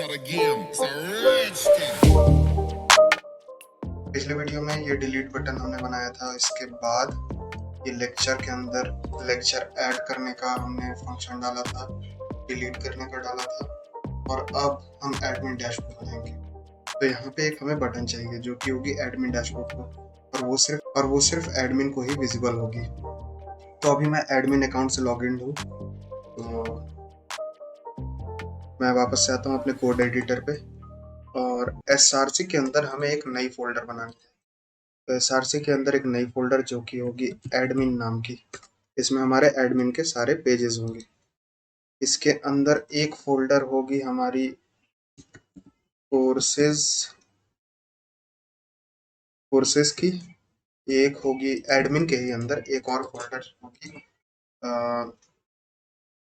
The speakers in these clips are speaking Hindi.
पिछले वीडियो में ये डिलीट बटन हमने बनाया था। इसके बाद ये लेक्चर के अंदर लेक्चर ऐड करने का हमने फंक्शन डाला था, डिलीट करने का डाला था, और अब हम एडमिन डैशबोर्ड पर जाएंगे। तो यहाँ पे एक हमें बटन चाहिए जो कि होगी एडमिन डैशबोर्ड पर, और वो सिर्फ एडमिन को ही विजिबल होगी। तो अभी मैं एडमिन अकाउंट से लॉग इन हूँ, तो मैं वापस से आता हूँ अपने कोड एडिटर पे, और SRC के अंदर हमें एक नई फोल्डर बनानी है। तो SRC के अंदर एक नई फोल्डर जो कि होगी एडमिन नाम की, इसमें हमारे एडमिन के सारे पेजेस होंगे। इसके अंदर एक फोल्डर होगी हमारी कोर्सेज की, एक होगी एडमिन के ही अंदर एक और फोल्डर होगी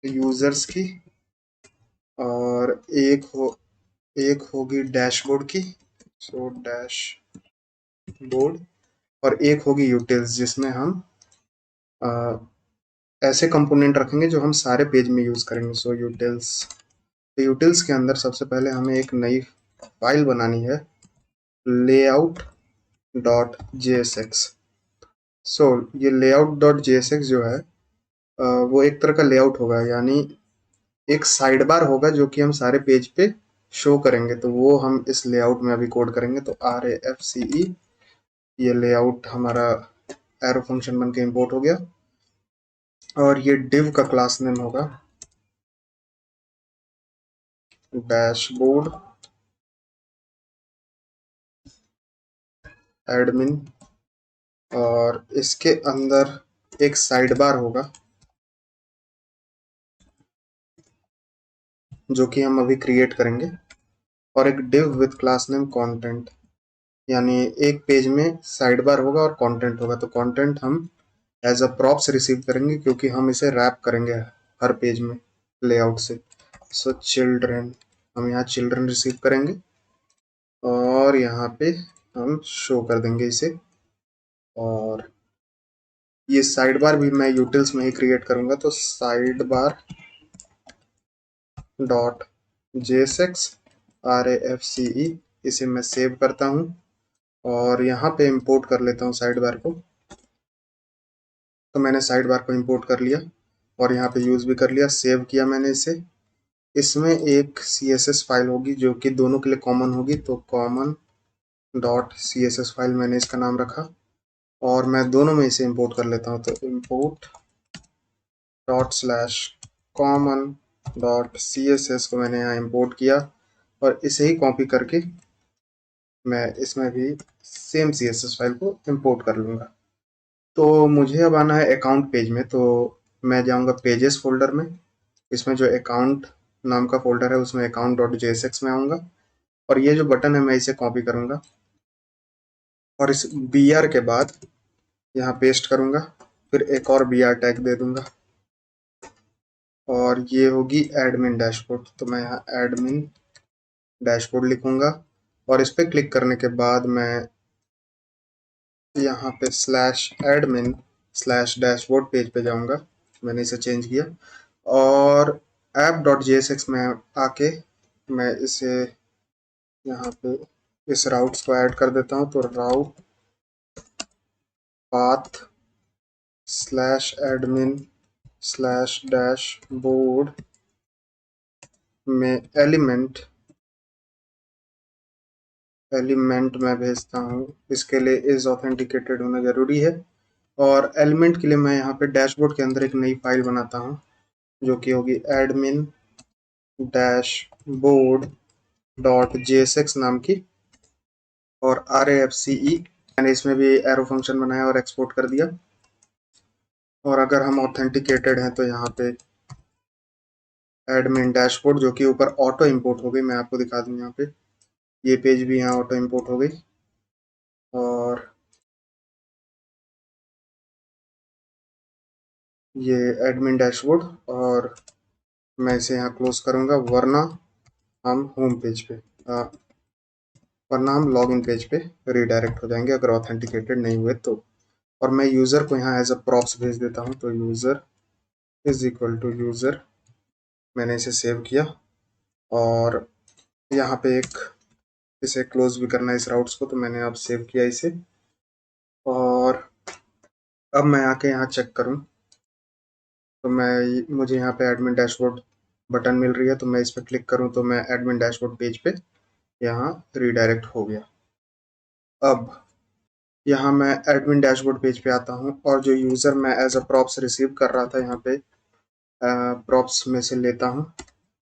यूजर्स की, और एक होगी डैशबोर्ड की, सो डैशबोर्ड, और एक होगी यूटिल्स जिसमें हम ऐसे कंपोनेंट रखेंगे जो हम सारे पेज में यूज करेंगे। सो यूटिल्स, तो यूटिल्स के अंदर सबसे पहले हमें एक नई फाइल बनानी है, layout.jsx। सो ये layout.jsx जो है वो एक तरह का लेआउट होगा, यानी एक साइड बार होगा जो कि हम सारे पेज पे शो करेंगे। तो वो हम इस लेआउट में अभी कोड करेंगे। तो RAFCE, ये लेआउट हमारा एरो फंक्शन बन के इम्पोर्ट हो गया, और ये div का क्लास नेम होगा डैशबोर्ड एडमिन, और इसके अंदर एक साइड बार होगा जो कि हम अभी क्रिएट करेंगे, और एक div with class name content, यानी एक पेज में साइड बार होगा और कंटेंट होगा। तो कंटेंट हम एज अ प्रॉप्स रिसीव करेंगे क्योंकि हम इसे रैप करेंगे हर पेज में लेआउट से। सो चिल्ड्रन, हम यहाँ चिल्ड्रन रिसीव करेंगे और यहाँ पे हम शो कर देंगे इसे। और ये साइड बार भी मैं यूटिल्स में ही क्रिएट करूंगा, तो side bar dot JSX RAFCE, इसे मैं सेव करता हूँ और यहाँ पे इंपोर्ट कर लेता हूँ साइड बार को। तो मैंने साइड बार को इंपोर्ट कर लिया और यहाँ पे यूज भी कर लिया, सेव किया मैंने इसे। इसमें एक CSS फाइल होगी जो कि दोनों के लिए कॉमन होगी, तो कॉमन डॉट CSS फाइल मैंने इसका नाम रखा, और मैं दोनों में इसे इंपोर्ट कर लेता हूँ। तो import dot slash common dot CSS को मैंने यहाँ इंपोर्ट किया, और इसे ही कॉपी करके मैं इसमें भी सेम CSS फाइल को इंपोर्ट कर लूँगा। तो मुझे अब आना है अकाउंट पेज में, तो मैं जाऊँगा पेजेस फोल्डर में, इसमें जो अकाउंट नाम का फोल्डर है उसमें अकाउंट डॉट JSX में आऊँगा, और ये जो बटन है मैं इसे कॉपी करूँगा और इस BR के बाद यहाँ पेस्ट करूँगा, फिर एक और BR टैग दे दूँगा, और ये होगी एडमिन डैशबोर्ड। तो मैं यहाँ एडमिन डैशबोर्ड लिखूँगा, और इस पर क्लिक करने के बाद मैं यहाँ पे /admin/डैशबोर्ड पेज पे जाऊँगा, मैंने इसे चेंज किया, और app.jsx में आके मैं इसे यहाँ पे इस राउट्स को ऐड कर देता हूँ। तो राउट पाथ /admin/डैशबोर्ड में एलिमेंट मैं भेजता हूँ। इसके लिए इज ऑथेंटिकेटेड होना जरूरी है, और एलिमेंट के लिए मैं यहाँ पे डैशबोर्ड के अंदर एक नई फाइल बनाता हूँ जो कि होगी एडमिन डैशबोर्ड डॉट JSX नाम की, और RAFCE मैंने इसमें भी एरो फंक्शन बनाया और एक्सपोर्ट कर दिया। और अगर हम ऑथेंटिकेटेड हैं तो यहाँ पे एडमिन डैशबोर्ड जो कि ऊपर ऑटो इंपोर्ट हो गई, मैं आपको दिखा दूँ, यहाँ पे ये पेज भी यहाँ ऑटो इंपोर्ट हो गई, और ये एडमिन डैशबोर्ड, और मैं इसे यहाँ क्लोज करूँगा, वरना हम होम पेज पे वरना हम लॉगिन पेज पे रीडायरेक्ट हो जाएंगे अगर ऑथेंटिकेटेड नहीं हुए तो। और मैं यूज़र को यहाँ एज अ प्रॉप्स भेज देता हूँ, तो user is equal to user, मैंने इसे सेव किया, और यहाँ पे इसे क्लोज भी करना है इस राउट्स को, तो मैंने अब सेव किया इसे। और अब मैं आके यहाँ चेक करूँ तो मुझे यहाँ पे एडमिन डैशबोर्ड बटन मिल रही है, तो मैं इस पर क्लिक करूँ तो मैं एडमिन डैशबोर्ड पेज पे यहाँ रीडायरेक्ट हो गया। अब यहाँ मैं एडमिन डैशबोर्ड पेज पे आता हूँ और जो यूज़र मैं एज अ प्रॉप्स रिसीव कर रहा था यहाँ पे प्रॉप्स में से लेता हूँ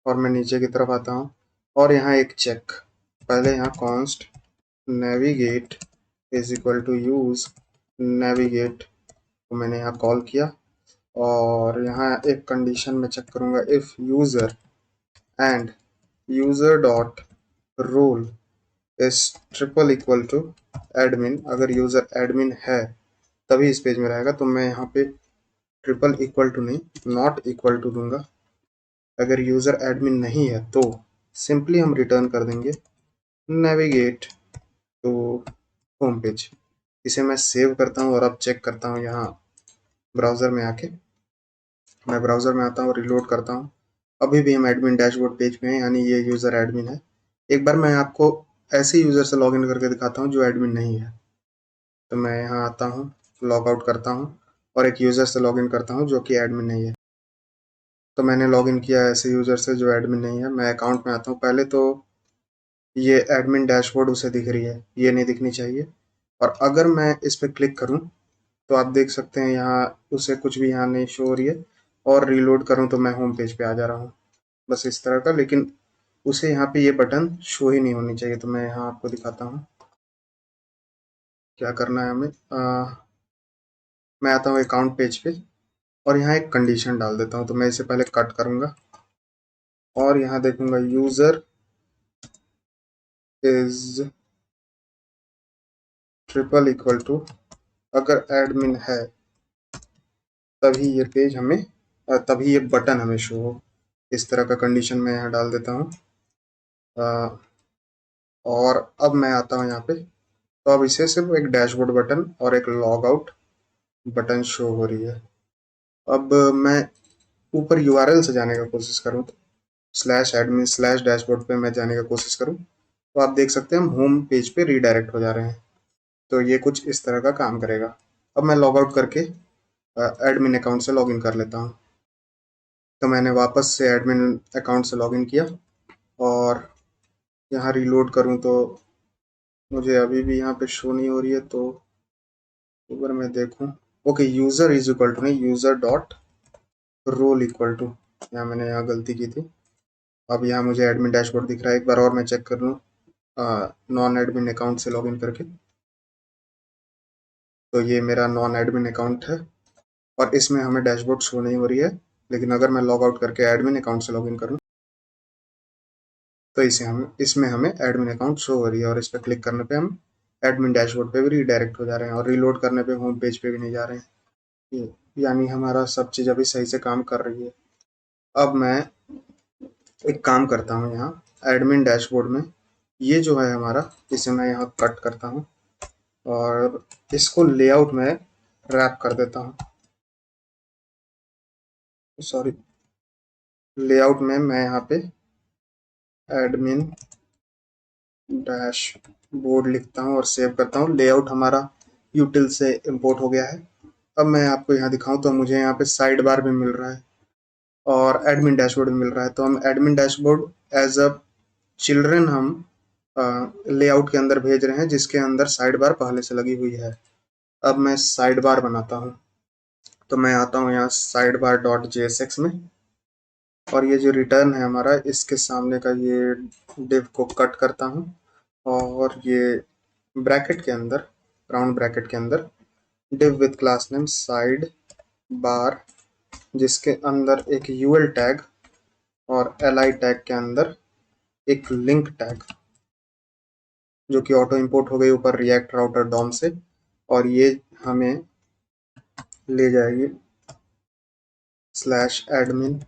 और मैं नीचे की तरफ आता हूँ और यहाँ एक चेक, पहले यहाँ const navigate is equal to use navigate को मैंने यहाँ कॉल किया और यहाँ एक कंडीशन में चेक करूँगा, if user and user dot role is triple equal to admin, अगर यूज़र एडमिन है तभी इस पेज में रहेगा, तो मैं यहाँ पे ट्रिपल इक्वल टू नहीं नॉट इक्वल टू दूंगा। अगर यूज़र एडमिन नहीं है तो सिंपली हम रिटर्न कर देंगे नेविगेट टू होम पेज। इसे मैं सेव करता हूँ और अब चेक करता हूँ यहाँ ब्राउज़र में आके। मैं ब्राउज़र में आता हूँ, रिलोड करता हूँ, अभी भी हम एडमिन डैशबोर्ड पेज पे हैं, यानी ये यूज़र एडमिन है। एक बार मैं आपको ऐसे यूज़र से लॉगिन करके दिखाता हूँ जो एडमिन नहीं है। तो मैं यहाँ आता हूँ, लॉग आउट करता हूँ और एक यूज़र से लॉगिन करता हूँ जो कि एडमिन नहीं है। तो मैंने लॉगिन किया ऐसे यूज़र से जो एडमिन नहीं है। मैं अकाउंट में आता हूँ, पहले तो ये एडमिन डैशबोर्ड उसे दिख रही है, ये नहीं दिखनी चाहिए। और अगर मैं इस पर क्लिक करूँ तो आप देख सकते हैं यहाँ उसे कुछ भी यहाँ नहीं शो हो रही है, और रीलोड करूँ तो मैं होम पेज पे आ जा रहा हूँ, बस इस तरह का। लेकिन उसे यहाँ पे ये बटन शो ही नहीं होनी चाहिए, तो मैं यहाँ आपको दिखाता हूँ क्या करना है हमें। मैं आता हूँ अकाउंट पेज पे और यहाँ एक कंडीशन डाल देता हूँ, तो मैं इसे पहले कट करूँगा और यहाँ देखूंगा user is triple equal to, अगर एडमिन है तभी ये पेज हमें तभी ये बटन हमें शो हो। इस तरह का कंडीशन मैं यहाँ डाल देता हूँ। और अब मैं आता हूँ यहाँ पे, तो अब इसे सिर्फ एक डैशबोर्ड बटन और एक लॉग आउट बटन शो हो रही है। अब मैं ऊपर यूआरएल से जाने का कोशिश करूँ तो स्लैश एडमिन स्लैश डैशबोर्ड पे मैं जाने का कोशिश करूँ तो आप देख सकते हैं हम होम पेज पे रीडायरेक्ट हो जा रहे हैं। तो ये कुछ इस तरह का काम करेगा। अब मैं लॉग आउट करके एडमिन अकाउंट से लॉगिन कर लेता हूँ। तो मैंने वापस से एडमिन अकाउंट से लॉगिन किया और यहाँ रीलोड करूँ तो मुझे अभी भी यहाँ पे शो नहीं हो रही है। तो अगर मैं देखूँ, okay, user is equal to नहीं, user dot role equal to, यहाँ मैंने यहाँ गलती की थी। अब यहाँ मुझे एडमिन डैशबोर्ड दिख रहा है, एक बार और मैं चेक कर लूँ नॉन एडमिन अकाउंट से लॉगिन करके। तो ये मेरा नॉन एडमिन अकाउंट है और इसमें हमें डैशबोर्ड शो नहीं हो रही है। लेकिन अगर मैं लॉग आउट करके एडमिन अकाउंट से लॉगिन करूँ तो इसमें हमें एडमिन अकाउंट शो हो रही है, और इस पर क्लिक करने पे हम एडमिन डैशबोर्ड पे भी रीडायरेक्ट हो जा रहे हैं और रीलोड करने पे होम पेज पे भी नहीं जा रहे हैं। यानी हमारा सब चीज़ अभी सही से काम कर रही है। अब मैं एक काम करता हूँ, यहाँ एडमिन डैशबोर्ड में ये जो है हमारा, इसे मैं यहाँ कट करता हूँ और इसको लेआउट में रैप कर देता हूँ। सॉरी, लेआउट में मैं यहाँ पे एडमिन डैशबोर्ड लिखता हूँ और सेव करता हूँ। लेआउट हमारा यूटिल से इंपोर्ट हो गया है। अब मैं आपको यहाँ दिखाऊं तो मुझे यहाँ पे साइड बार भी मिल रहा है और एडमिन डैशबोर्ड भी मिल रहा है। तो हम admin dashboard as a children हम लेआउट के अंदर भेज रहे हैं, जिसके अंदर साइड बार पहले से लगी हुई है। अब मैं साइड बार बनाता हूँ, तो मैं आता हूँ यहाँ साइड बार डॉट JSX में और ये जो रिटर्न है हमारा, इसके सामने का ये डिव को कट करता हूँ और ये ब्रैकेट के अंदर, राउंड ब्रैकेट के अंदर div with class name side bar, जिसके अंदर एक यूएल टैग और एलआई टैग के अंदर एक लिंक टैग, जो कि ऑटो इंपोर्ट हो गई ऊपर रिएक्ट राउटर डॉम से, और ये हमें ले जाएगी slash admin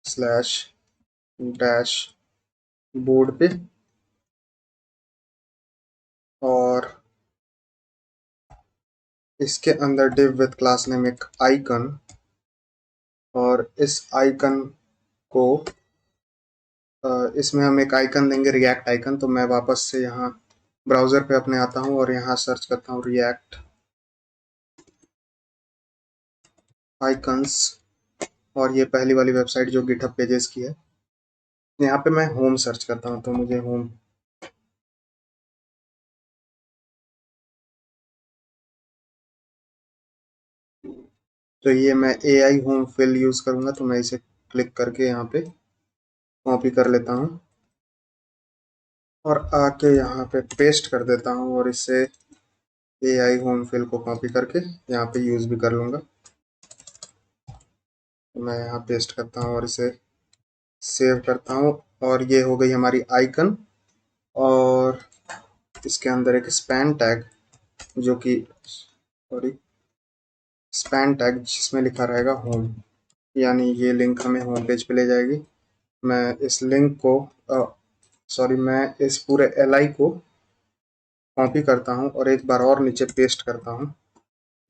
slash dash board पे। और इसके अंदर डिव विथ क्लास नेम एक आइकन, और इस आइकन को इसमें हम एक आइकन देंगे, रिएक्ट आइकन। तो मैं वापस से यहाँ ब्राउज़र पे अपने आता हूँ और यहाँ सर्च करता हूँ रिएक्ट आइकन्स, और ये पहली वाली वेबसाइट जो गिटहब पेजेस की है। यहाँ पे मैं होम सर्च करता हूँ, तो मुझे होम, तो ये मैं AI होम फिल यूज़ करूँगा, तो मैं इसे क्लिक करके यहाँ पे कॉपी कर लेता हूँ और आके यहाँ पे पेस्ट कर देता हूँ, और इसे AI होम फिल को कॉपी करके यहाँ पे यूज़ भी कर लूँगा। तो मैं यहाँ पेस्ट करता हूँ और इसे सेव करता हूँ, और ये हो गई हमारी आइकन। और इसके अंदर एक स्पैन टैग, जो कि सॉरी स्पैन टैग जिसमें लिखा रहेगा होम, यानी ये लिंक हमें होम पेज पे ले जाएगी। मैं इस लिंक को सॉरी मैं इस पूरे LI को कॉपी करता हूँ और एक बार और नीचे पेस्ट करता हूँ,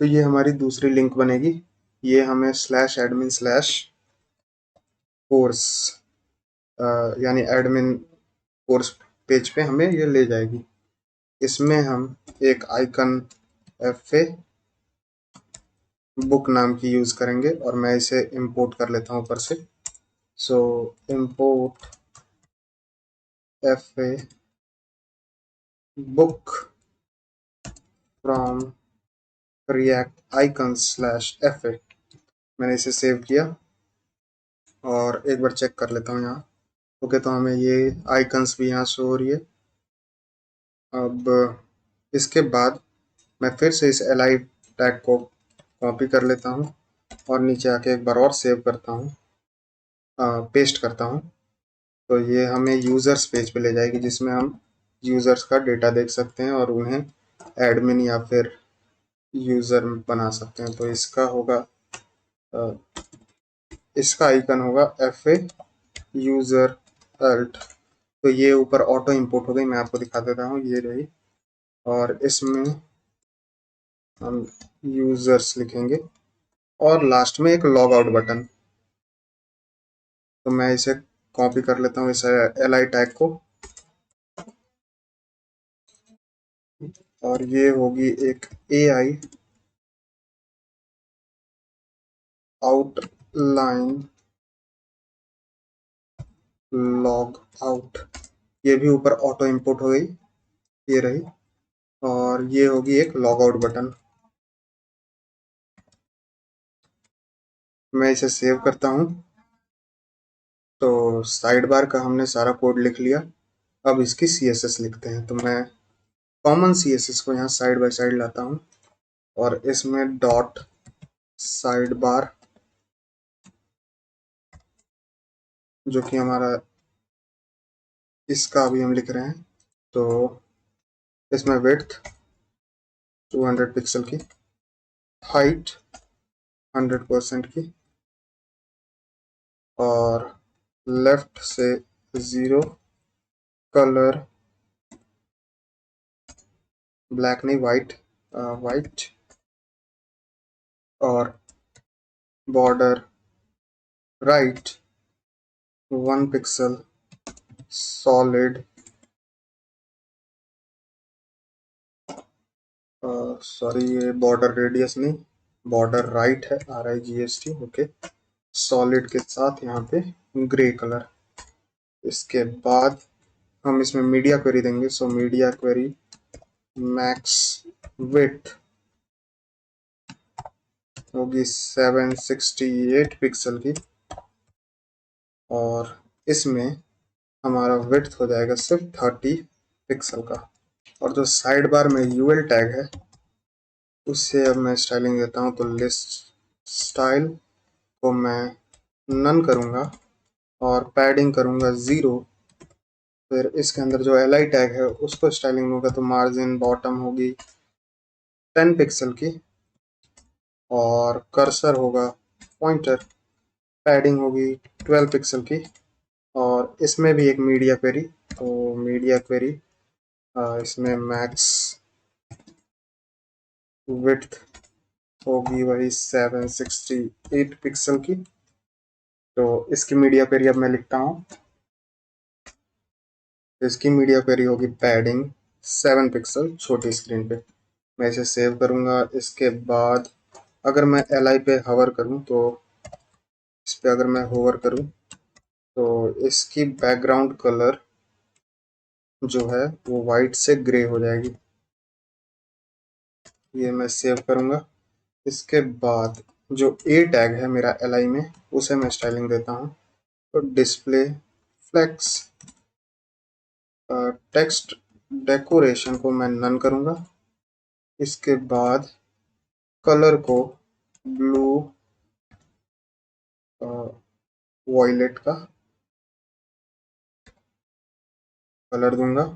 तो ये हमारी दूसरी लिंक बनेगी। ये हमें /admin/कोर्स यानी एडमिन कोर्स पेज पे हमें ये ले जाएगी। इसमें हम एक आइकन FA बुक नाम की यूज़ करेंगे, और मैं इसे इंपोर्ट कर लेता हूँ ऊपर से। So import FA book from React icons/FA। मैंने इसे सेव किया और एक बार चेक कर लेता हूँ यहाँ। ओके, तो हमें ये आइकन्स भी यहाँ शो हो रही है। अब इसके बाद मैं फिर से इस LI टैग को कॉपी कर लेता हूँ और नीचे आके एक बार और सेव करता हूँ, पेस्ट करता हूँ। तो ये हमें यूज़र्स पेज पे ले जाएगी, जिसमें हम यूज़र्स का डेटा देख सकते हैं और उन्हें एडमिन या फिर यूज़र बना सकते हैं। तो अ, इसका आइकन होगा FA यूज़र अल्ट। तो ये ऊपर ऑटो इंपोर्ट हो गई, मैं आपको दिखा देता हूँ, ये रही। और इसमें हम यूज़र्स लिखेंगे और लास्ट में एक लॉग आउट बटन। तो मैं इसे कॉपी कर लेता हूँ, इस LI टैग को, और ये होगी एक AI आउटलाइन लॉग आउट। ये भी ऊपर ऑटो इंपोर्ट हो गई, ये रही। और ये होगी एक लॉग आउट बटन। मैं इसे सेव करता हूँ। तो साइड बार का हमने सारा कोड लिख लिया। अब इसकी CSS लिखते हैं। तो मैं कॉमन CSS को यहाँ साइड बाय साइड लाता हूँ और इसमें डॉट साइड बार, जो कि हमारा इसका अभी हम लिख रहे हैं। तो इसमें विड्थ 200 पिक्सल की, हाइट 100% की, और लेफ्ट से 0, कलर ब्लैक नहीं वाइट, वाइट, और border right 1 pixel solid, sorry ये बॉर्डर रेडियस नहीं, बॉर्डर राइट है, RIGST। ओके, सॉलिड के साथ यहाँ पे ग्रे कलर। इसके बाद हम इसमें मीडिया क्वेरी देंगे। सो मीडिया क्वेरी मैक्स विड्थ होगी 768 पिक्सल की, और इसमें हमारा विड्थ हो जाएगा सिर्फ 30 पिक्सल का। और जो साइड बार में UL टैग है, उससे अब मैं स्टाइलिंग देता हूँ। तो लिस्ट स्टाइल को मैं नन करूँगा और पैडिंग करूँगा 0। फिर इसके अंदर जो LI टैग है उसको स्टाइलिंग होगा, तो मार्जिन बॉटम होगी 10 पिक्सल की, और कर्सर होगा पॉइंटर, पैडिंग होगी 12 पिक्सल की, और इसमें भी एक मीडिया क्वेरी। तो मीडिया क्वेरी इसमें मैक्स विड्थ होगी वही 768 पिक्सल की। तो इसकी मीडिया क्वेरी अब मैं लिखता हूँ। इसकी मीडिया क्वेरी होगी पैडिंग 7 पिक्सल छोटी स्क्रीन पे। मैं इसे सेव करूंगा। इसके बाद अगर मैं एल पे हवर करूं तो इस पे अगर मैं होवर करूं तो इसकी बैकग्राउंड कलर जो है वो वाइट से ग्रे हो जाएगी। ये मैं सेव करूंगा। इसके बाद जो ए टैग है मेरा एल में उसे मैं स्टाइलिंग देता हूँ। तो डिस्प्ले फ्लेक्स टेक्स्ट डेकोरेशन को मैं नन करूंगा। इसके बाद कलर को ब्लू वॉयलेट का कलर दूंगा।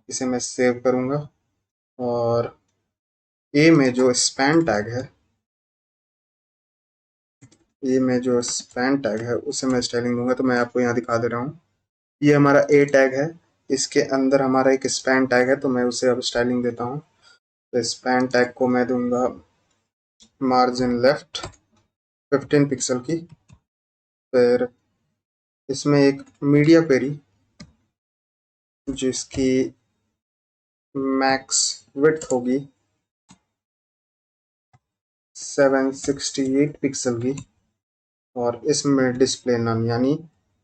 इसे मैं सेव करूंगा और ए में जो स्पैन टैग है उसे मैं स्टाइलिंग दूंगा। तो मैं आपको यहाँ दिखा दे रहा हूँ। ये हमारा ए टैग है। इसके अंदर हमारा एक स्पैन टैग है तो मैं उसे अब स्टाइलिंग देता हूँ। तो स्पैन टैग को मैं दूंगा मार्जिन लेफ्ट 15 पिक्सल की। फिर इसमें एक मीडिया क्वेरी जिसकी मैक्स विड्थ होगी 768 पिक्सल की और इसमें डिस्प्ले नन यानी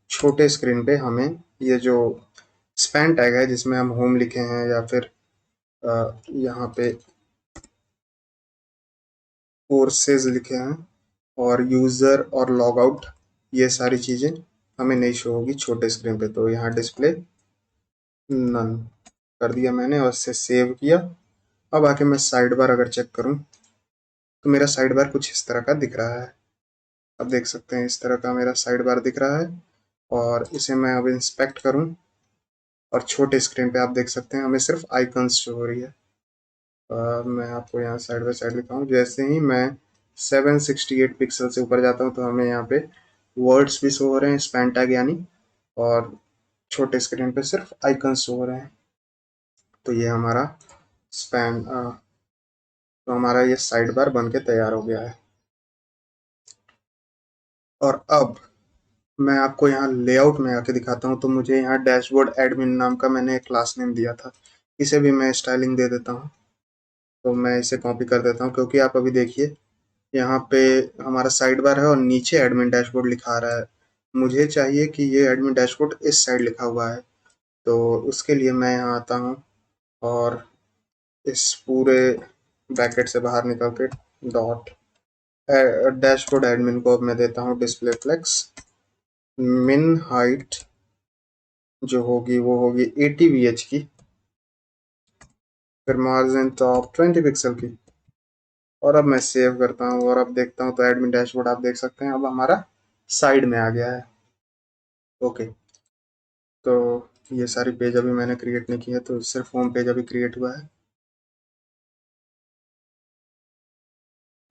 छोटे स्क्रीन पे हमें ये जो स्पैन टैग है जिसमें हम होम लिखे हैं या फिर यहाँ पे कोर्सेज लिखे हैं और यूज़र और लॉग आउट, ये सारी चीज़ें हमें नहीं शो होगी छोटे स्क्रीन पे। तो यहाँ डिस्प्ले नन कर दिया मैंने और इसे सेव किया। अब आके मैं साइड बार अगर चेक करूँ तो मेरा साइड बार कुछ इस तरह का दिख रहा है। अब देख सकते हैं इस तरह का मेरा साइड बार दिख रहा है। और इसे मैं अब इंस्पेक्ट करूं और छोटे स्क्रीन पे आप देख सकते हैं हमें सिर्फ आइकन्स शो हो रही है। मैं आपको यहाँ साइड बाय साइड दिखाऊं। जैसे ही मैं 768 पिक्सल से ऊपर जाता हूँ तो हमें यहाँ पे वर्ड्स भी शो हो रहे हैं स्पैन टैग यानी, और छोटे स्क्रीन पे सिर्फ आइकन्स शो हो रहे हैं। तो ये हमारा स्पैन तो हमारा ये साइड बार बन के तैयार हो गया है। और अब मैं आपको यहाँ लेआउट में आके दिखाता हूँ। तो मुझे यहाँ डैशबोर्ड एडमिन नाम का मैंने एक क्लास नेम दिया था, इसे भी मैं स्टाइलिंग दे देता हूँ। तो मैं इसे कॉपी कर देता हूँ क्योंकि आप अभी देखिए यहाँ पे हमारा साइड बार है और नीचे एडमिन डैशबोर्ड लिखा रहा है। मुझे चाहिए कि ये एडमिन डैशबोर्ड इस साइड लिखा हुआ है। तो उसके लिए मैं यहाँ आता हूँ और इस पूरे ब्रैकेट से बाहर निकल के डॉट डैशबोर्ड एडमिन को अब मैं देता हूँ डिस्प्ले फ्लेक्स मिन हाइट जो होगी वो होगी 80 VH की। फिर मार्जिन टॉप 20 पिक्सल की। और अब मैं सेव करता हूँ और अब देखता हूँ तो एडमिन डैशबोर्ड आप देख सकते हैं अब हमारा साइड में आ गया है। ओके, तो ये सारी पेज अभी मैंने क्रिएट नहीं की है तो सिर्फ होम पेज अभी क्रिएट हुआ है।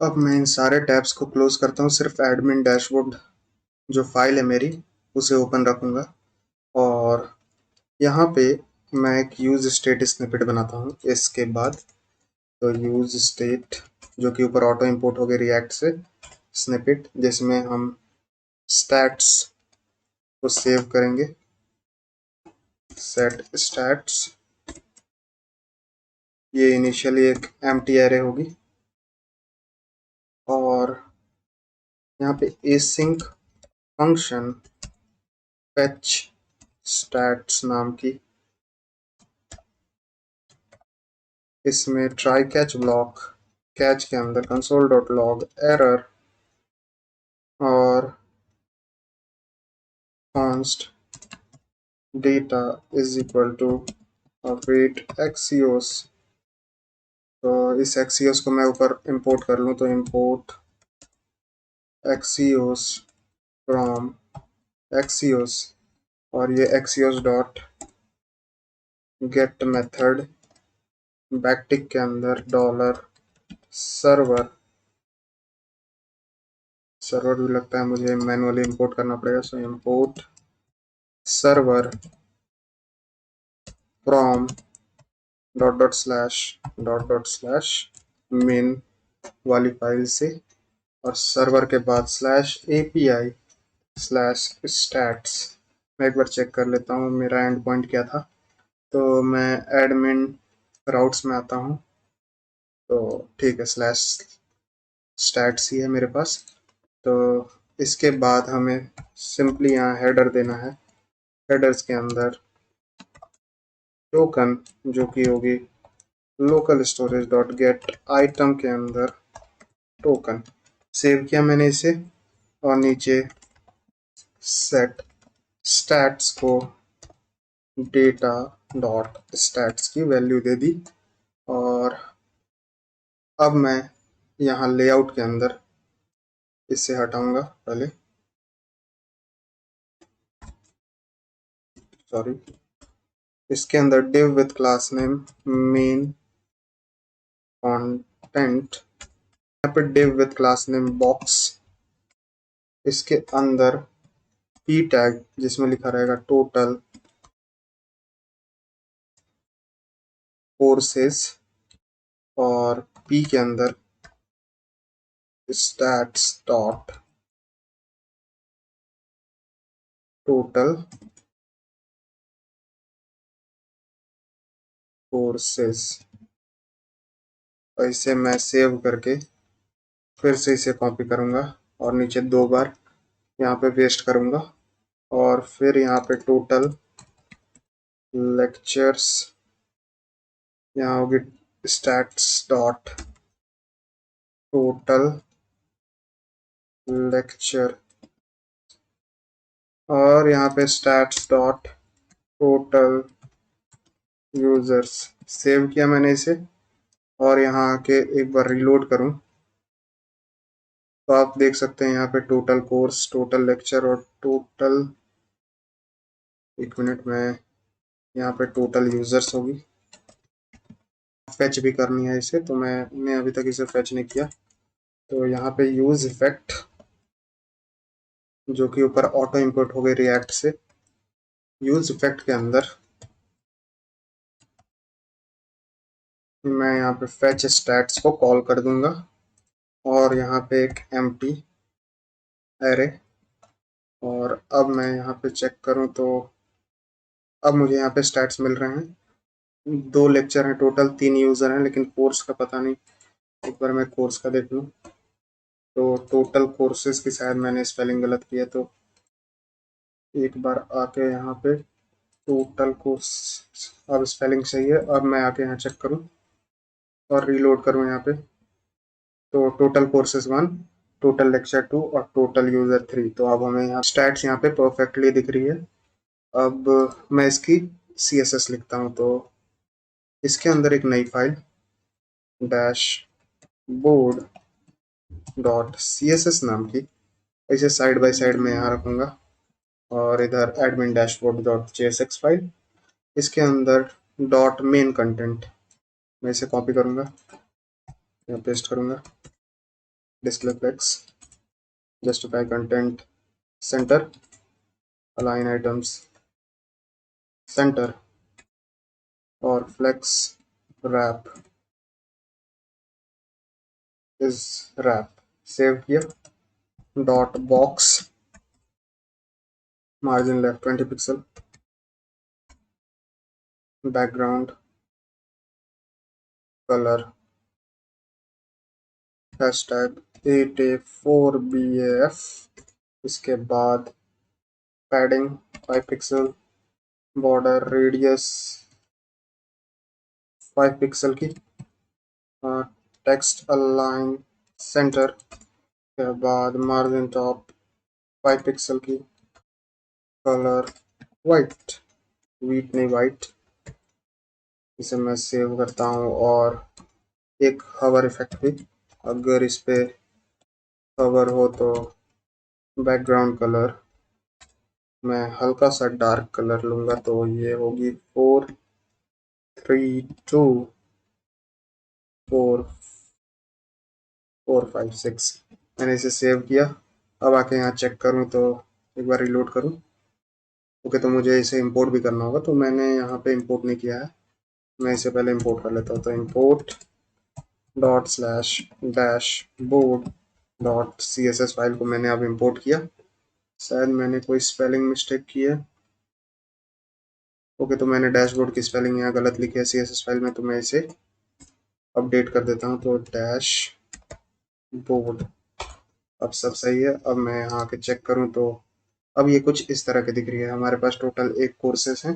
अब मैं इन सारे टैब्स को क्लोज करता हूँ, सिर्फ एडमिन डैशबोर्ड जो फाइल है मेरी उसे ओपन रखूँगा। और यहाँ पे मैं एक यूज स्टेट स्निपेट बनाता हूँ इसके बाद। तो यूज स्टेट जो कि ऊपर ऑटो इंपोर्ट हो गए रिएक्ट से स्निपेट, जिसमें हम स्टैट्स को सेव करेंगे। सेट स्टैट्स ये इनिशियली एक एम्प्टी एरे होगी और यहाँ पे एसिंक फंक्शन फेच स्टैट्स नाम की, इसमें ट्राई कैच ब्लॉक, कैच के अंदर कंसोल डॉट लॉग एरर और const data is equal to await axios. तो इस एक्सियोस को मैं ऊपर इंपोर्ट कर लूँ तो इंपोर्ट एक्सियोस फ्रॉम एक्सियोस और ये Axios dot get method backtick के अंदर डॉलर सर्वर, सर्वर भी लगता है मुझे मैनुअली इंपोर्ट करना पड़ेगा। So import server from dot dot slash main वाली फाइल से और सर्वर के बाद स्लैश API स्लैश स्टैट्स। मैं एक बार चेक कर लेता हूँ मेरा एंड पॉइंट क्या था। तो मैं एडमिन राउट्स में आता हूँ, तो ठीक है, स्लैश स्टैट्स ही है मेरे पास। तो इसके बाद हमें सिंपली यहाँ हेडर देना है। हेडर्स के अंदर टोकन जो कि होगी local storage dot gate item के अंदर टोकन। सेव किया मैंने इसे, और नीचे सेट स्टैट्स को डेटा डॉट स्टैट्स की वैल्यू दे दी। और अब मैं यहाँ लेआउट के अंदर इससे हटाऊंगा पहले, सॉरी, इसके अंदर div with class name main content, यहाँ पे div with class name box, इसके अंदर p टैग जिसमें लिखा रहेगा total courses, और p के अंदर stats dot total courses। और इसे मैं सेव करके फिर से इसे कॉपी करूंगा और नीचे 2 बार यहाँ पे पेस्ट करूंगा, और फिर यहाँ पे टोटल लेक्चर्स, यहाँ होगी स्टैट्स डॉट टोटल लेक्चर, और यहाँ पे stats dot total users. Save किया मैंने इसे, और यहाँ आके एक बार रिलोड करूँ तो आप देख सकते हैं यहाँ पे टोटल कोर्स, टोटल लेक्चर और टोटल, एक मिनट में, यहाँ पे टोटल यूजर्स होगी। फेच भी करनी है इसे, तो मैंने अभी तक इसे फेच नहीं किया। तो यहाँ पे यूज इफेक्ट जो कि ऊपर ऑटो इंपोर्ट हो गई रिएक्ट से, यूज इफेक्ट के अंदर मैं यहाँ पे फेच स्टैट्स को कॉल कर दूंगा, और यहाँ पे एक एम्प्टी एरे। और अब मैं यहाँ पे चेक करूँ तो अब मुझे यहाँ पे स्टैट्स मिल रहे हैं। 2 लेक्चर हैं टोटल, 3 यूज़र हैं, लेकिन कोर्स का पता नहीं। एक बार मैं कोर्स का देख लूँ, तो टोटल कोर्सेज की शायद मैंने स्पेलिंग गलत किया, तो एक बार आके यहाँ पे टोटल कोर्स, अब स्पेलिंग सही है। अब मैं आके यहाँ चेक करूँ और रीलोड करूँ यहाँ पे, तो टोटल कोर्सेज 1, टोटल लेक्चर 2 और टोटल यूजर 3। तो अब हमें यहाँ स्टैट्स यहाँ पे परफेक्टली दिख रही है। अब मैं इसकी CSS लिखता हूँ, तो इसके अंदर एक नई file dash board dot CSS नाम की, इसे साइड बाय साइड में यहाँ रखूँगा, और इधर admin dashboard dot JSX file, इसके अंदर डॉट मेन कंटेंट, मैं इसे कॉपी करूँगा, यहाँ पेस्ट करूँगा, display flex, justify content centre, align items centre, और flex wrap is wrap. Save किया, dot box margin left 20 pixel, background colour hashtag 8A4BAF, इसके बाद padding 5 pixel, border radius 5 pixel की, टेक्स्ट अलाइन सेंटर के बाद मार्जिन टॉप 5 पिक्सल की, कलर वाइट, वीट नहीं वाइट। इसे मैं सेव करता हूँ, और एक हवर इफेक्ट भी, अगर इस पे हवर हो तो बैकग्राउंड कलर मैं हल्का सा डार्क कलर लूंगा, तो ये होगी 4324456। मैंने इसे सेव किया। अब आके यहाँ चेक करूँ तो एक बार रिलोड करूँ, ओके, तो मुझे इसे इंपोर्ट भी करना होगा, तो मैंने यहाँ पे इंपोर्ट नहीं किया है, मैं इसे पहले इंपोर्ट कर लेता हूँ। तो import dot slash dash board dot CSS file को मैंने अब इंपोर्ट किया। शायद मैंने कोई स्पेलिंग मिस्टेक की है, ओके, तो मैंने डैशबोर्ड की स्पेलिंग यहाँ गलत लिखी है CSS फाइल में, तो मैं इसे अपडेट कर देता हूँ। तो डैश बोर्ड, अब सब सही है। अब मैं यहाँ आके चेक करूँ तो अब ये कुछ इस तरह की दिख रही है। हमारे पास टोटल 1 कोर्सेस हैं,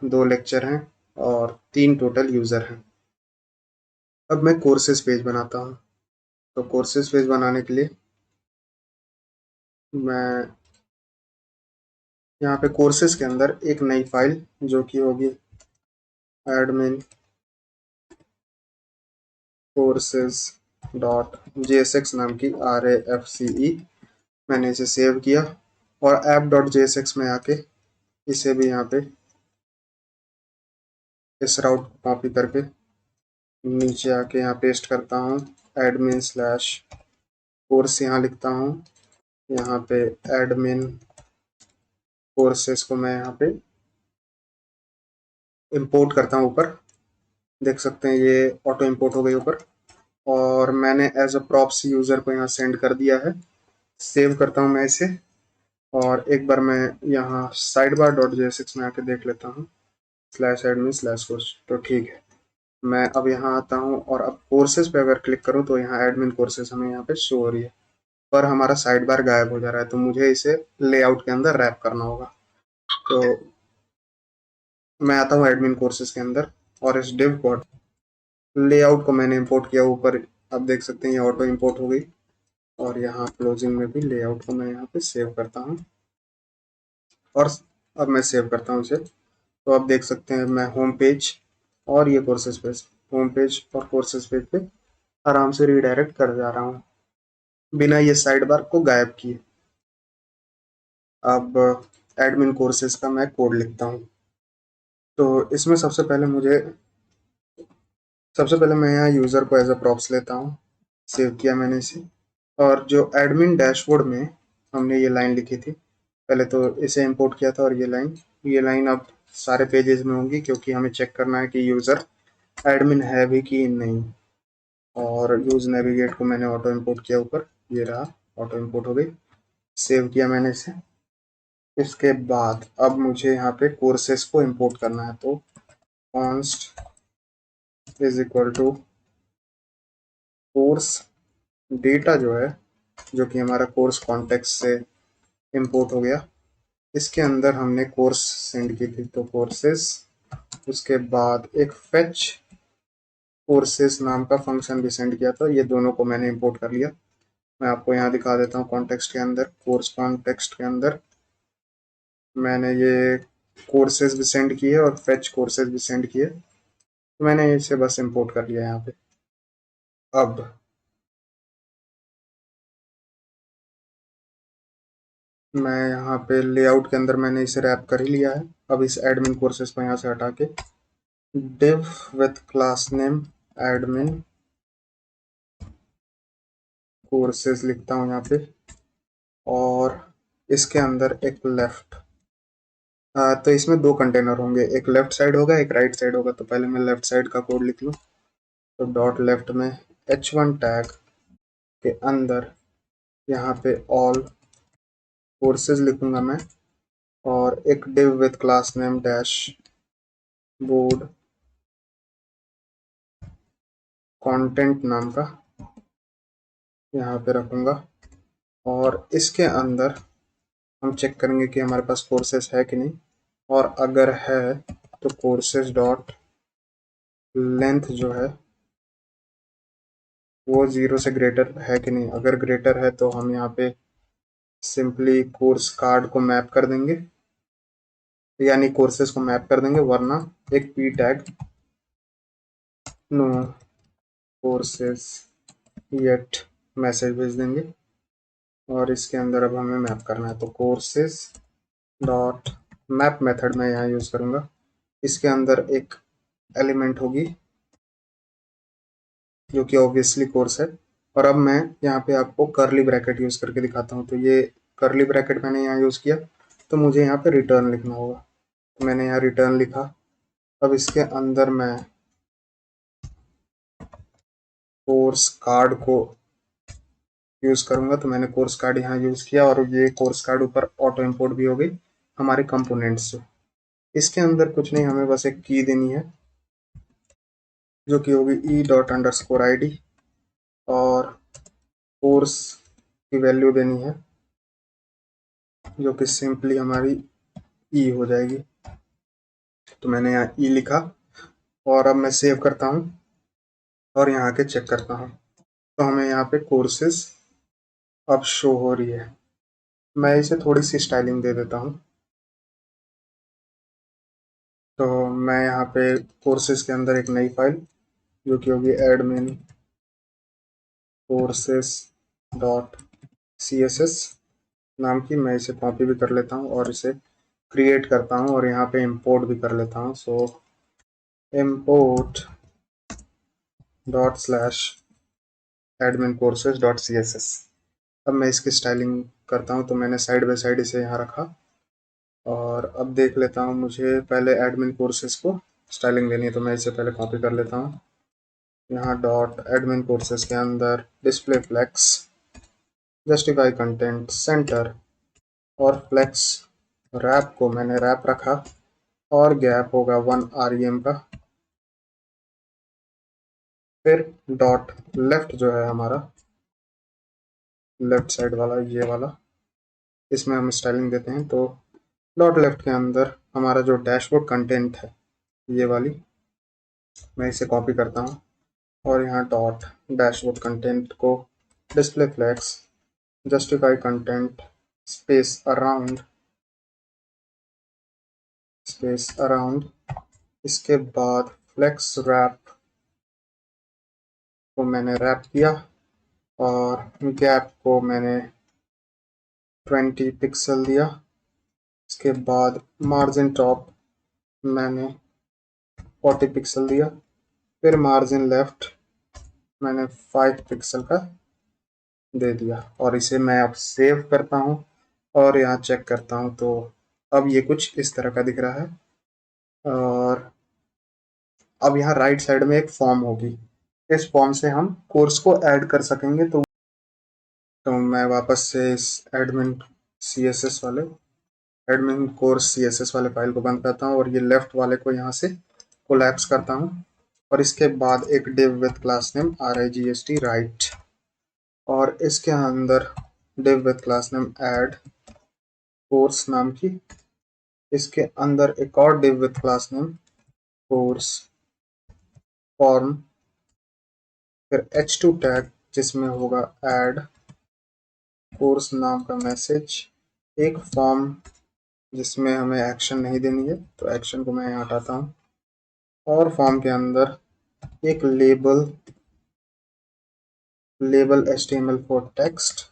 2 लेक्चर हैं और 3 टोटल यूज़र हैं। अब मैं कोर्सेज पेज बनाता हूँ। तो कोर्सेज पेज बनाने के लिए मैं यहाँ पे कोर्सेज के अंदर एक नई फाइल जो कि होगी एडमिन कोर्सेज डॉट JSX नाम की RAFCE, मैंने इसे सेव किया और ऐप डॉट JSX में आके इसे भी यहाँ पे इस राउट को कॉपी करके नीचे आके यहाँ पेस्ट करता हूँ। एडमिन स्लैश कोर्स यहाँ लिखता हूँ। यहाँ पे एडमिन कोर्सेस को मैं यहाँ पे इंपोर्ट करता हूँ ऊपर, देख सकते हैं ये ऑटो इंपोर्ट हो गई ऊपर। और मैंने एज अ प्रॉप्स यूज़र को यहाँ सेंड कर दिया है। सेव करता हूँ मैं इसे और एक बार मैं यहाँ साइड बार डॉट JSX में आके देख लेता हूँ स्लैश एडमिन स्लैश कोर्स। तो ठीक है, मैं अब यहाँ आता हूँ और अब कोर्सेज पे अगर क्लिक करूँ तो यहाँ एडमिन कोर्सेज हमें यहाँ पे शो हो रही है, पर हमारा साइड बार गायब हो जा रहा है। तो मुझे इसे लेआउट के अंदर रैप करना होगा। तो मैं आता हूँ एडमिन कोर्सेज के अंदर और इस डिव कोड लेआउट को मैंने इंपोर्ट किया ऊपर, आप देख सकते हैं ये ऑटो इंपोर्ट हो गई। और यहाँ क्लोजिंग में भी लेआउट को मैं यहाँ पे सेव करता हूँ और अब मैं सेव करता हूँ इसे। तो आप देख सकते हैं मैं होम पेज और ये कोर्सेज पेज, होम पेज और कोर्सेज पेज पे आराम से रीडायरेक्ट कर जा रहा हूँ बिना ये साइड बार को गायब किए। अब एडमिन कोर्सेज का मैं कोड लिखता हूँ। तो इसमें सबसे पहले मैं यहाँ यूज़र को एज अ प्रॉप्स लेता हूँ। सेव किया मैंने इसे। और जो एडमिन डैशबोर्ड में हमने ये लाइन लिखी थी, पहले तो इसे इंपोर्ट किया था और ये लाइन अब सारे पेजेस में होंगी क्योंकि हमें चेक करना है कि यूज़र एडमिन है भी कि नहीं। और यूज़ नेविगेट को मैंने ऑटो इंपोर्ट किया ऊपर, ये रहा, ऑटो इंपोर्ट हो गई। सेव किया मैंने इसे। इसके बाद अब मुझे यहाँ पे कोर्सेस को इंपोर्ट करना है। तो const is equal to course data जो है, जो कि हमारा कोर्स कॉन्टेक्स्ट से इंपोर्ट हो गया, इसके अंदर हमने कोर्स सेंड की थी तो कोर्सेस, उसके बाद एक फेच कोर्सेस नाम का फंक्शन भी सेंड किया था, ये दोनों को मैंने इंपोर्ट कर लिया। मैं आपको यहाँ दिखा देता हूँ कॉन्टेक्स्ट के अंदर, कोर्स कॉन्टेक्स्ट के अंदर मैंने ये कोर्सेज भी सेंड किए और फेच कोर्सेज भी सेंड किए, तो मैंने इसे बस इंपोर्ट कर लिया यहाँ पे। अब मैं यहाँ पे लेआउट के अंदर मैंने इसे रैप कर ही लिया है। अब इस एडमिन कोर्सेज को यहाँ से हटा के div with class name admin courses लिखता हूँ यहाँ पे और इसके अंदर एक लेफ्ट, तो इसमें 2 कंटेनर होंगे, एक लेफ्ट साइड होगा एक राइट साइड होगा। तो पहले मैं लेफ्ट साइड का कोड लिख लूँ। तो डॉट लेफ्ट में h1 टैग के अंदर यहाँ पे ऑल कोर्सेज लिखूंगा मैं और एक div with class name dash board content नाम का यहाँ पे रखूंगा। और इसके अंदर हम चेक करेंगे कि हमारे पास कोर्सेज है कि नहीं, और अगर है तो कोर्सेज डॉट लेंथ जो है वो 0 से ग्रेटर है कि नहीं। अगर ग्रेटर है तो हम यहाँ पे सिंपली कोर्स कार्ड को मैप कर देंगे, यानी कोर्सेज को मैप कर देंगे, वरना एक P tag no courses yet message भेज देंगे। और इसके अंदर अब हमें मैप करना है तो कोर्सेज डॉट मैप मेथड मैं यहाँ यूज़ करूँगा। इसके अंदर एक एलिमेंट होगी जो कि ऑब्वियसली कोर्स है। और अब मैं यहाँ पे आपको करली ब्रैकेट यूज़ करके दिखाता हूँ। तो ये करली ब्रैकेट मैंने यहाँ यूज़ किया, तो मुझे यहाँ पे रिटर्न लिखना होगा। तो मैंने यहाँ रिटर्न लिखा। अब इसके अंदर मैं कोर्स कार्ड को यूज़ करूँगा, तो मैंने कोर्स कार्ड यहाँ यूज़ किया और ये कोर्स कार्ड ऊपर ऑटो इंपोर्ट भी हो गई हमारे कंपोनेंट्स से। इसके अंदर कुछ नहीं, हमें बस एक की देनी है जो कि होगी e._id और कोर्स की वैल्यू देनी है जो कि सिंपली हमारी ई हो जाएगी। तो मैंने यहाँ ई लिखा और अब मैं सेव करता हूँ और यहाँ के चेक करता हूँ। तो हमें यहाँ पे कोर्सेज अब शो हो रही है। मैं इसे थोड़ी सी स्टाइलिंग दे देता हूँ। तो मैं यहाँ पे कोर्सेज के अंदर एक नई फाइल जो कि होगी एडमिन कोर्सेज डॉट CSS नाम की, मैं इसे कॉपी भी कर लेता हूँ और इसे क्रिएट करता हूँ और यहाँ पे इंपोर्ट भी कर लेता हूँ। सो import dot slash admin courses dot CSS। अब मैं इसकी स्टाइलिंग करता हूँ। तो मैंने साइड बाय साइड इसे यहाँ रखा और अब देख लेता हूँ। मुझे पहले एडमिन कोर्सेज को स्टाइलिंग देनी है तो मैं इसे पहले कॉपी कर लेता हूँ। यहाँ डॉट एडमिन कोर्सेज के अंदर display flex justify content center और फ्लेक्स रैप को मैंने रैप रखा और गैप होगा 1 REM का। फिर डॉट लेफ्ट जो है हमारा लेफ्ट साइड वाला ये वाला, इसमें हम स्टाइलिंग देते हैं। तो डॉट लेफ्ट के अंदर हमारा जो डैशबोर्ड कंटेंट है ये वाली, मैं इसे कॉपी करता हूँ और यहाँ डॉट डैशबोर्ड कंटेंट को display flex justify content space around इसके बाद फ्लेक्स रैप को मैंने रैप किया और गैप को मैंने 20 पिक्सल दिया। इसके बाद मार्जिन टॉप मैंने 40 पिक्सल दिया। फिर मार्जिन लेफ्ट मैंने 5 पिक्सल का दे दिया और इसे मैं अब सेव करता हूँ और यहाँ चेक करता हूँ। तो अब ये कुछ इस तरह का दिख रहा है और अब यहाँ राइट साइड में एक फॉर्म होगी। इस फॉर्म से हम कोर्स को ऐड कर सकेंगे। तो मैं वापस से इस एडमिन कोर्स CSS वाले फाइल को बंद करता हूँ और ये लेफ्ट वाले को यहाँ से कोलैप्स करता हूँ और इसके बाद एक div with class name RIGST right और इसके अंदर div with class name add course नाम की, इसके अंदर एक और div with class name course form, फिर h2 टैग जिसमें होगा ऐड कोर्स नाम का मैसेज, एक फॉर्म जिसमें हमें एक्शन नहीं देनी है तो एक्शन को मैं यहाँ हटाता हूँ और फॉर्म के अंदर एक लेबल HTML फॉर टेक्स्ट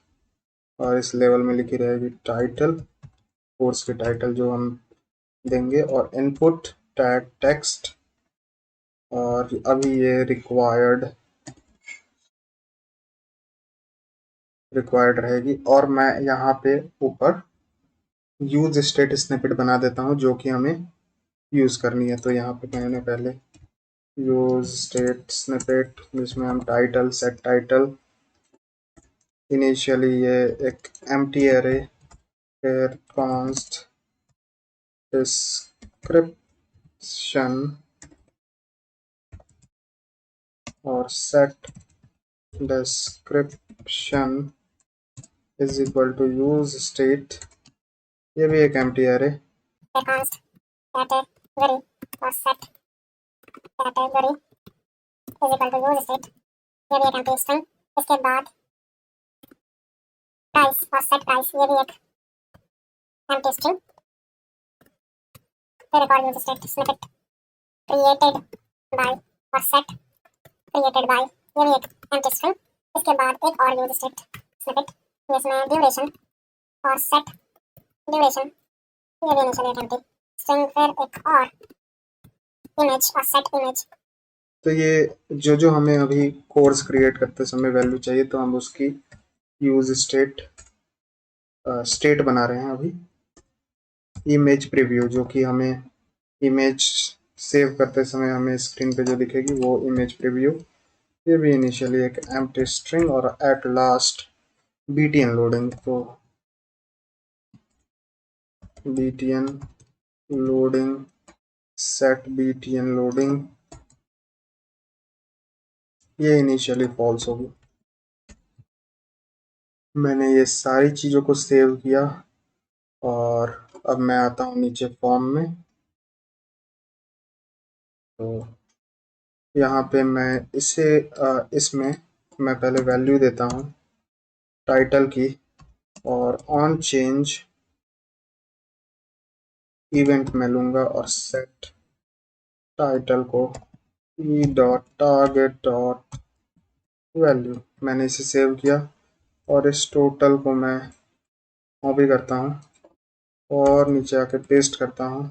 और इस लेवल में लिखी रहेगी टाइटल, कोर्स की टाइटल जो हम देंगे और इनपुट टैग टेक्स्ट और अभी ये रिक्वायर्ड रहेगी और मैं यहाँ पे ऊपर यूज स्टेट स्निपेट बना देता हूँ जो कि हमें यूज करनी है। तो यहाँ पे मैंने पहले यूज स्टेट स्निपेट जिसमें हम टाइटल सेट टाइटल, इनिशियली ये एक एम्प्टी एरे, फिर कॉन्स्ट डिस्क्रिप्शन और set description is equal to use state, ये भी एक एम्प्टी एरे, कॉन्स्ट कैटेगरी और set category is equal to use state, ये भी एक एम्प्टी स्ट्रिंग। इसके बाद प्राइस और सेट प्राइस, ये भी एक एम्प्टी स्ट्रिंग। फिर एक और use state snippet created by और सेट क्रिएटेड बाय, ये भी एक एम्प्टी स्ट्रिंग। इसके बाद एक और यूज स्टेट स्निपेट जिसमें ड्यूरेशन और सेट ड्यूरेशन, ये भी इनिशियल एक एम्प्टी स्ट्रिंग। फिर एक और इमेज और सेट इमेज। तो ये जो जो हमें अभी कोर्स क्रिएट करते समय वैल्यू चाहिए तो हम उसकी यूज स्टेट बना रहे हैं अभी। इमेज प्रीव्यू जो कि हमें इमेज सेव करते समय हमें स्क्रीन पे जो दिखेगी वो इमेज प्रीव्यू, ये भी इनिशियली एक एम्प्टी स्ट्रिंग और एट लास्ट btn लोडिंग। तो btn loading set btn loading, ये इनिशियली फॉल्स होगी। मैंने ये सारी चीज़ों को सेव किया और अब मैं आता हूँ नीचे फॉर्म में। तो यहाँ पे मैं इसमें मैं पहले वैल्यू देता हूँ टाइटल की, और ऑन चेंज इवेंट में लूँगा और सेट टाइटल को E dot target dot value. मैंने इसे सेव किया और इस टोटल को मैं कॉपी करता हूँ और नीचे आके पेस्ट करता हूँ।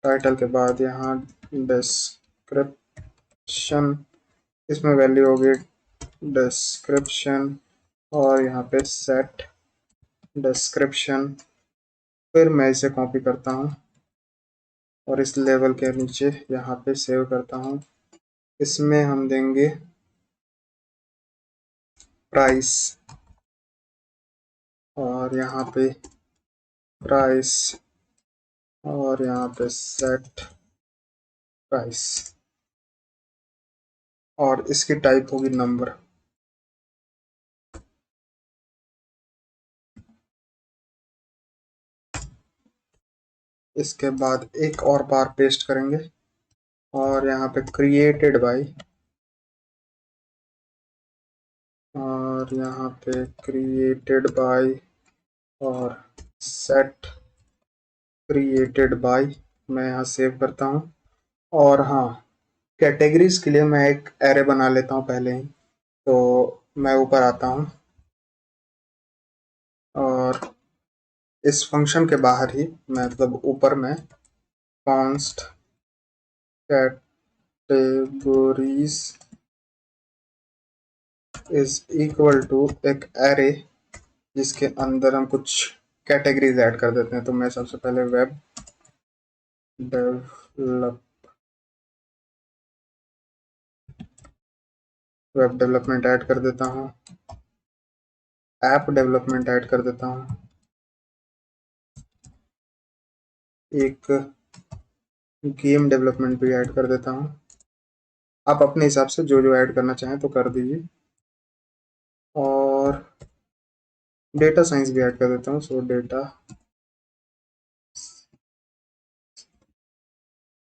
टाइटल के बाद यहाँ डिस्क्रिप्शन, इसमें वैल्यू होगी डिस्क्रिप्शन, और यहाँ पे सेट डिस्क्रिप्शन। फिर मैं इसे कॉपी करता हूँ और इस लेवल के नीचे यहाँ पे सेव करता हूँ। इसमें हम देंगे प्राइस, और यहाँ पे प्राइस, और यहाँ पे सेट प्राइस, और इसकी टाइप होगी नंबर। इसके बाद एक और बार पेस्ट करेंगे और यहाँ पे क्रिएटेड बाय, और यहाँ पे क्रिएटेड बाय और सेट क्रिएटेड बाय मैं यहाँ सेव करता हूँ। और हाँ, कैटेगरीज के लिए मैं एक एरे बना लेता हूँ पहले ही। तो मैं ऊपर आता हूँ और इस फंक्शन के बाहर ही, मतलब ऊपर में const categories is equal to एक एरे जिसके अंदर हम कुछ कैटेगरीज ऐड कर देते हैं। तो मैं सबसे पहले डेवलप वेब डेवलपमेंट ऐड कर देता हूँ, ऐप डेवलपमेंट ऐड कर देता हूँ, एक गेम डेवलपमेंट भी ऐड कर देता हूँ। आप अपने हिसाब से जो जो ऐड करना चाहें तो कर दीजिए। और डेटा साइंस भी ऐड कर देता हूँ, सो डेटा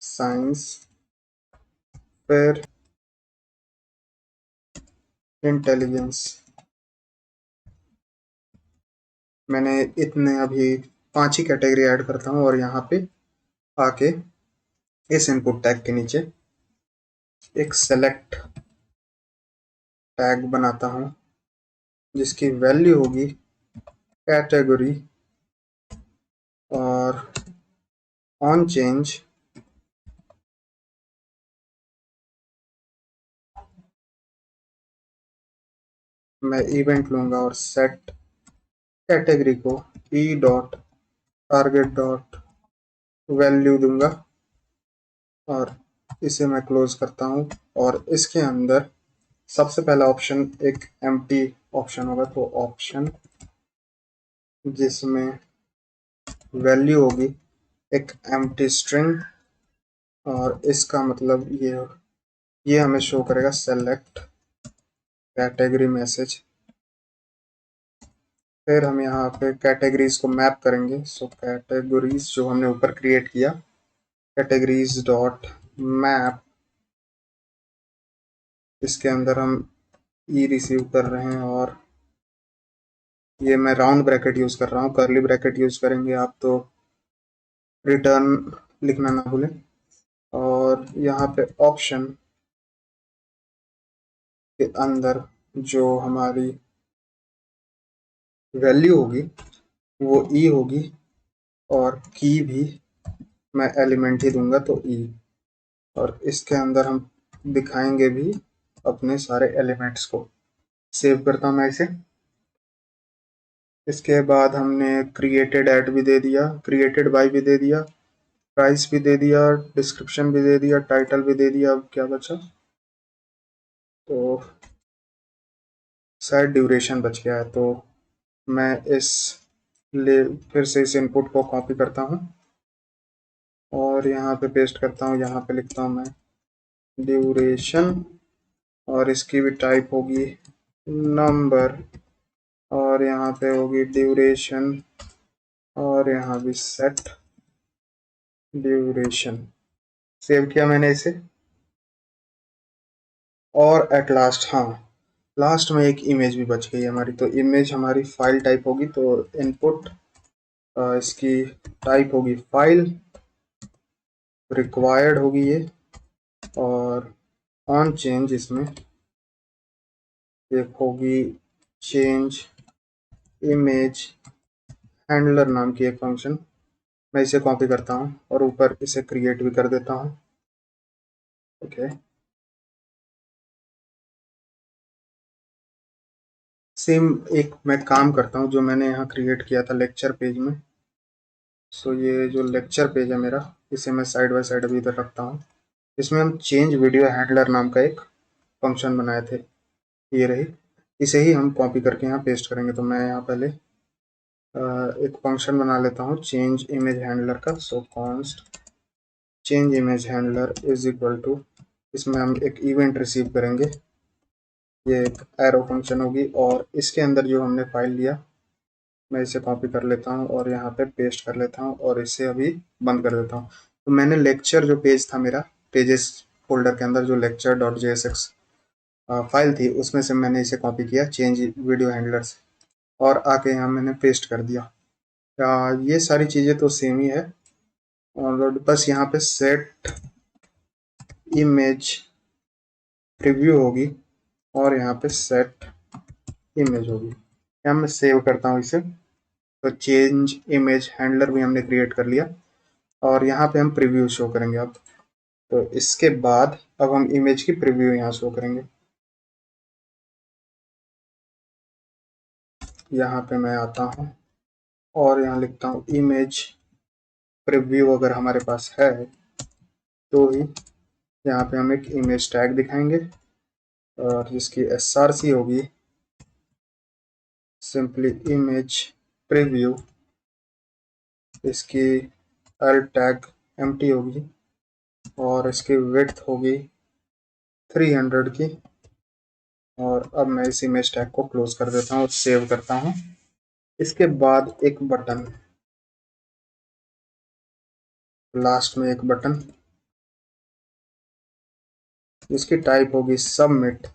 साइंस, फिर इंटेलिजेंस। मैंने इतने अभी 5 ही कैटेगरी ऐड करता हूँ और यहाँ पे आके इस इनपुट टैग के नीचे एक सेलेक्ट टैग बनाता हूँ जिसकी वैल्यू होगी कैटेगरी, और ऑन चेंज मैं इवेंट लूंगा और सेट कैटेगरी को E dot target dot value दूंगा, और इसे मैं क्लोज करता हूँ। और इसके अंदर सबसे पहला ऑप्शन एक एम्प्टी ऑप्शन होगा, तो ऑप्शन जिसमें वैल्यू होगी एक एम्प्टी स्ट्रिंग, और इसका मतलब ये हमें शो करेगा सेलेक्ट कैटेगरी मैसेज। फिर हम यहाँ पे कैटेगरीज को मैप करेंगे। सो कैटेगरीज जो हमने ऊपर क्रिएट किया, कैटेगरीज डॉट मैप, इसके अंदर हम ई रिसीव कर रहे हैं, और ये मैं राउंड ब्रैकेट यूज कर रहा हूँ, कर्ली ब्रैकेट यूज करेंगे आप तो रिटर्न लिखना ना भूलें। और यहाँ पे ऑप्शन के अंदर जो हमारी वैल्यू होगी वो ई होगी, और की भी मैं एलिमेंट ही दूंगा तो ई, और इसके अंदर हम दिखाएंगे भी अपने सारे एलिमेंट्स को। सेव करता हूँ मैं इसे। इसके बाद हमने क्रिएटेड ऐड भी दे दिया, क्रिएटेड बाय भी दे दिया, प्राइस भी दे दिया, डिस्क्रिप्शन भी दे दिया, टाइटल भी दे दिया। अब क्या बचा, तो शायद ड्यूरेशन बच गया है। तो मैं इस ले फिर से इस इनपुट को कॉपी करता हूँ और यहाँ पे पेस्ट करता हूँ, यहाँ पे लिखता हूँ मैं ड्यूरेशन, और इसकी भी टाइप होगी नंबर, और यहाँ पे होगी ड्यूरेशन, और यहाँ भी सेट ड्यूरेशन। सेव किया मैंने इसे। और एट लास्ट, हाँ, लास्ट में एक इमेज भी बच गई हमारी। तो इमेज हमारी फाइल टाइप होगी, तो इनपुट इसकी टाइप होगी फाइल, रिक्वायर्ड होगी ये, और ऑन चेंज इसमें एक होगी चेंज इमेज हैंडलर नाम की एक फंक्शन। मैं इसे कॉपी करता हूँ और ऊपर इसे क्रिएट भी कर देता हूँ। ओके, सेम एक मैं काम करता हूँ जो मैंने यहाँ क्रिएट किया था लेक्चर पेज में। सो ये जो लेक्चर पेज है मेरा, इसे मैं साइड बाय साइड अभी इधर रखता हूँ। इसमें हम चेंज वीडियो हैंडलर नाम का एक फंक्शन बनाए थे, ये रही। इसे ही हम कॉपी करके यहाँ पेस्ट करेंगे। तो मैं यहाँ पहले एक फंक्शन बना लेता हूँ चेंज इमेज हैंडलर का। So const change image handler is equal to, इसमें हम एक इवेंट रिसीव करेंगे, ये एक एरो फंक्शन होगी, और इसके अंदर जो हमने फाइल लिया, मैं इसे कॉपी कर लेता हूँ और यहाँ पे पेस्ट कर लेता हूँ, और इसे अभी बंद कर देता हूँ। तो मैंने लेक्चर जो पेज था मेरा, पेजेस फोल्डर के अंदर जो lecture डॉट JSX फाइल थी, उसमें से मैंने इसे कॉपी किया चेंज वीडियो हैंडलर से, और आके यहाँ मैंने पेस्ट कर दिया। ये सारी चीज़ें तो सेम ही है, और बस यहाँ पे सेट इमेज प्रीव्यू होगी, और यहाँ पे सेट इमेज होगी। यहाँ मैं सेव करता हूँ इसे। तो चेंज इमेज हैंडलर भी हमने क्रिएट कर लिया, और यहाँ पे हम प्रीव्यू शो करेंगे अब। तो इसके बाद अब हम इमेज की प्रीव्यू यहाँ शो करेंगे। यहाँ पे मैं आता हूँ और यहाँ लिखता हूँ इमेज प्रीव्यू, अगर हमारे पास है तो ही यहाँ पे हम एक इमेज टैग दिखाएंगे, और जिसकी SRC होगी सिंपली इमेज प्रीव्यू। इसकी अल्ट टैग एम्प्टी होगी, और इसकी विड्थ होगी 300 की। और अब मैं इस इमेज टैग को क्लोज कर देता हूँ और सेव करता हूँ। इसके बाद एक बटन, लास्ट में एक बटन, जिसकी टाइप होगी सबमिट,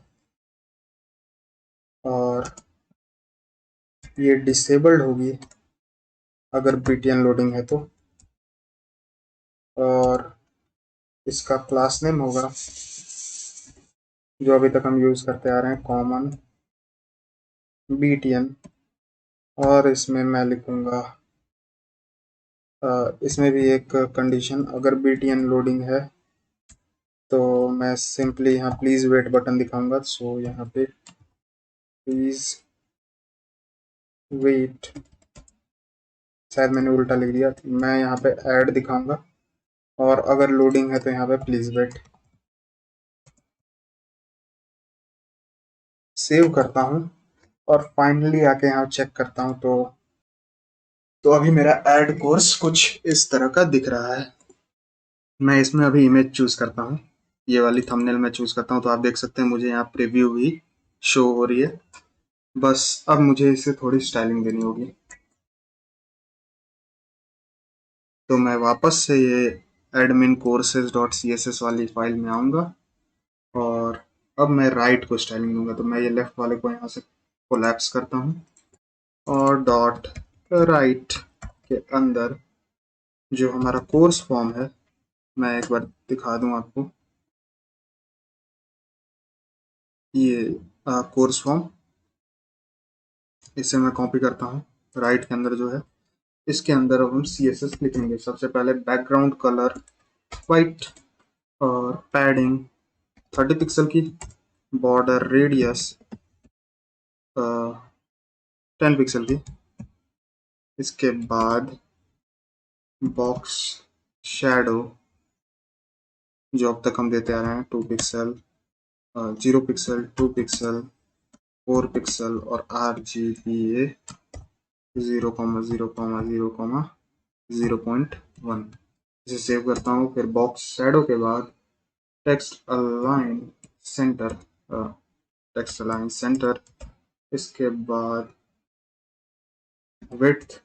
और ये डिसेबल्ड होगी अगर BTN लोडिंग है तो। और इसका क्लास नेम होगा जो अभी तक हम यूज करते आ रहे हैं, कॉमन BTN। और इसमें मैं लिखूंगा, इसमें भी एक कंडीशन, अगर BTN लोडिंग है तो मैं सिंपली यहाँ प्लीज वेट बटन दिखाऊंगा। सो यहाँ पे प्लीज वेट, शायद मैंने उल्टा लिख दिया, मैं यहाँ पे ऐड दिखाऊंगा, और अगर लोडिंग है तो यहाँ पे प्लीज वेट। सेव करता हूँ और फाइनली आके यहाँ चेक करता हूँ, तो अभी मेरा ऐड कोर्स कुछ इस तरह का दिख रहा है। मैं इसमें अभी इमेज चूज करता हूँ, ये वाली थंबनेल में चूज करता हूँ, तो आप देख सकते हैं मुझे यहाँ प्रीव्यू भी शो हो रही है। बस अब मुझे इसे थोड़ी स्टाइलिंग देनी होगी। तो मैं वापस से ये एडमिन कोर्सेज डॉट CSS वाली फाइल में आऊँगा, और अब मैं राइट को स्टाइलिंग दूंगा। तो मैं ये लेफ्ट वाले को यहाँ से कोलैप्स करता हूँ, और डॉट राइट के अंदर जो हमारा कोर्स फॉर्म है, मैं एक बार दिखा दूं आपको, ये कोर्स फॉर्म, इसे मैं कॉपी करता हूँ। राइट के अंदर जो है, इसके अंदर अब हम CSS लिखेंगे। सबसे पहले बैकग्राउंड कलर वाइट, और पैडिंग 30 पिक्सल की, बॉर्डर रेडियस 10 पिक्सल की। इसके बाद बॉक्स शैडो जो अब तक हम देते आ रहे हैं, 2 पिक्सल, 0 पिक्सल, 2 पिक्सल, 4 पिक्सल, और RGBA 0,0,0,0,1। इसे सेव करता हूँ। फिर बॉक्स शैडो के बाद text align centre, text align centre, इसके बाद विड्थ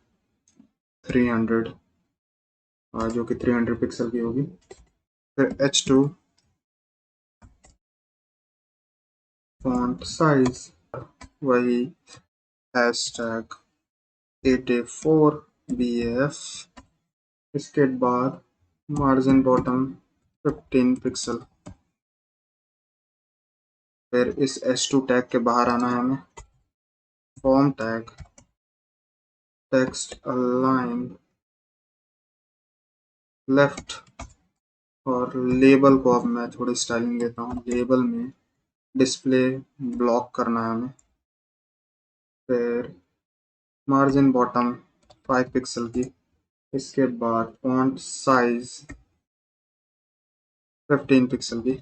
300, जो कि 300 पिक्सल की होगी। फिर H2 फॉन्ट साइज वही हैशटैग 84BAF, इसके बाद मार्जिन बॉटम 15 पिक्सल। फिर इस H2 टैग के बाहर आना है हमें, form tag text align left, और लेबल को अब मैं थोड़ी स्टाइलिंग देता हूँ। लेबल में डिस्प्ले ब्लॉक करना है हमें। फिर मार्जिन बॉटम 5 पिक्सल की, इसके बाद फॉन्ट साइज 15 पिक्सल की,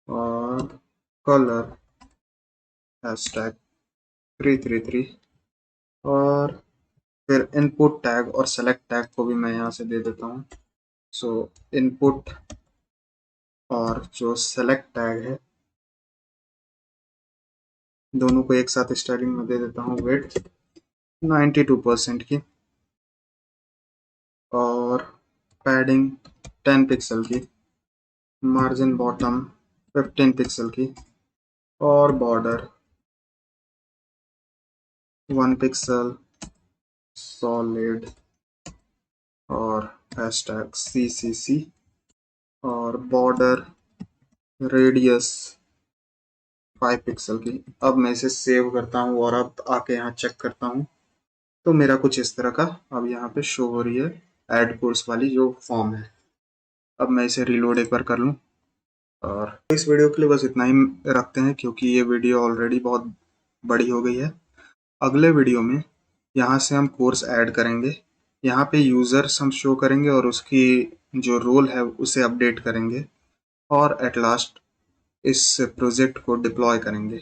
और कलर हैशटैग 333, और फिर इनपुट टैग और सेलेक्ट टैग को भी मैं यहाँ से दे देता हूँ। सो इनपुट और जो सेलेक्ट टैग है दोनों को एक साथ स्टाइलिंग में दे देता हूँ। विड्थ 92% की, और पैडिंग 10 पिक्सल की, मार्जिन बॉटम 15 पिक्सल की, और बॉर्डर 1 पिक्सल सॉलिड, और हैशटैग CCC, और बॉर्डर रेडियस 5 पिक्सल की। अब मैं इसे सेव करता हूँ और अब आके यहाँ चेक करता हूँ, तो मेरा कुछ इस तरह का अब यहाँ पे शो हो रही है ऐड कोर्स वाली जो फॉर्म है। अब मैं इसे रिलोड एक बार कर लूँ, और इस वीडियो के लिए बस इतना ही रखते हैं क्योंकि ये वीडियो ऑलरेडी बहुत बड़ी हो गई है। अगले वीडियो में यहाँ से हम कोर्स ऐड करेंगे, यहाँ पे यूज़र्स हम शो करेंगे और उसकी जो रोल है उसे अपडेट करेंगे, और एट लास्ट इस प्रोजेक्ट को डिप्लॉय करेंगे।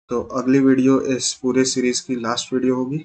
तो अगली वीडियो इस पूरे सीरीज़ की लास्ट वीडियो होगी।